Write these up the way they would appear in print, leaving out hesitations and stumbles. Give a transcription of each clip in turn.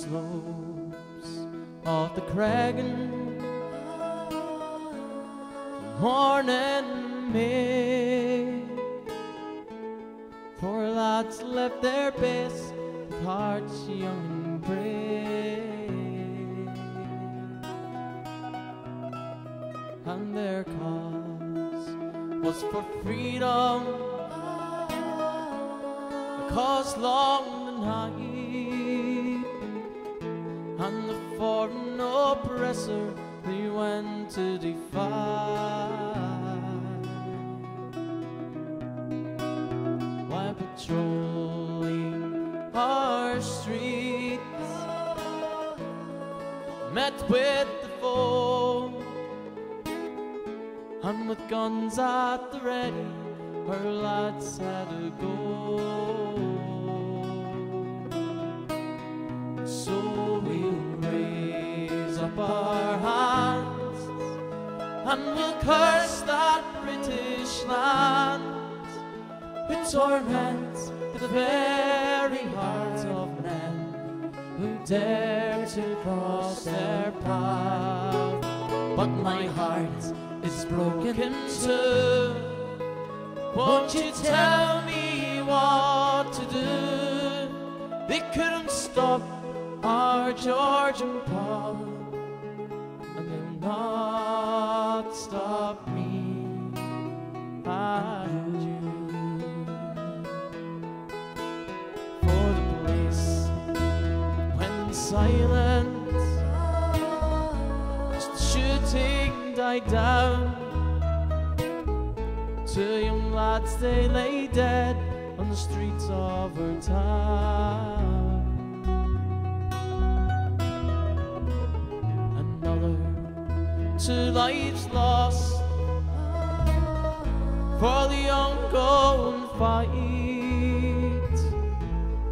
slopes of the Creggan, morning May. Poor lads left their base with hearts young and brave, and their cause was for freedom, a cause long denied, and the foreign oppressor they went to defy. While patrolling our streets, met with the foe, and with guns at the ready, our lads had to go. So we'll raise up our hands and we'll curse that British land who torments the very hearts of men who dare to cross their path. But my heart is broken too. Won't you tell me what to do? They couldn't stop our George and Paul, and they'll not stop me and you. For the police went silent as the shooting died down. Two young lads, they lay dead on the streets of our town. Another 2 lives lost for the ongoing fight,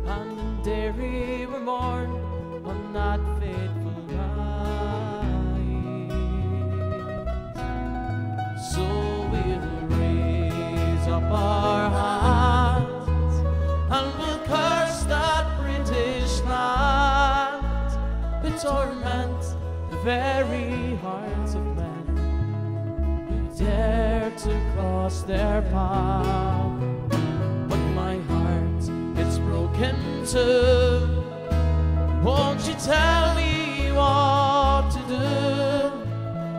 and in Derry we mourn on that fateful night. So we'll raise up our hands and we'll curse that British land who torment the very hearts of men who dare to cross their path. But my heart is broken too. Won't you tell me what to do?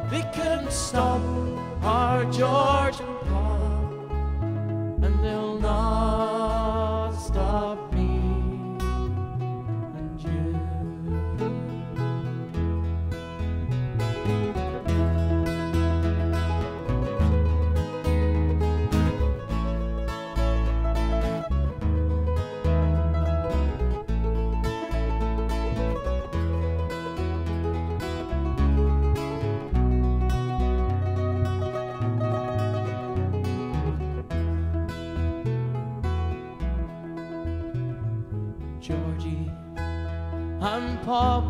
They couldn't stop our George and Paul, and they'll not stop me and you. Georgie and Pop,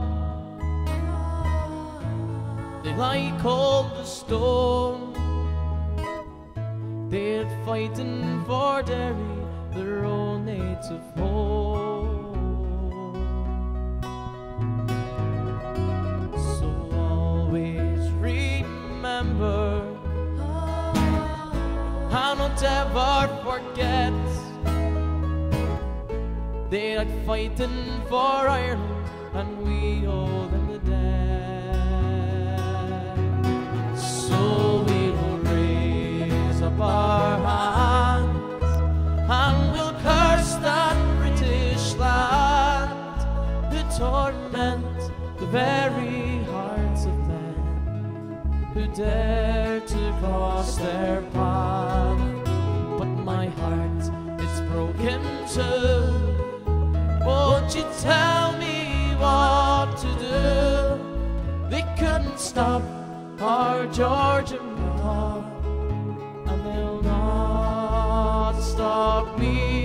they lie cold as stone. They're fighting for Derry, their own native home. So always remember and don't ever forget, they are fighting for Ireland and we owe them the debt. So we'll raise up our hands and we'll curse that British land who torment the very hearts of men who dare to cross their path. But my heart is broken too. Won't you tell me what to do? They couldn't stop our George and Paul, and they'll not stop me.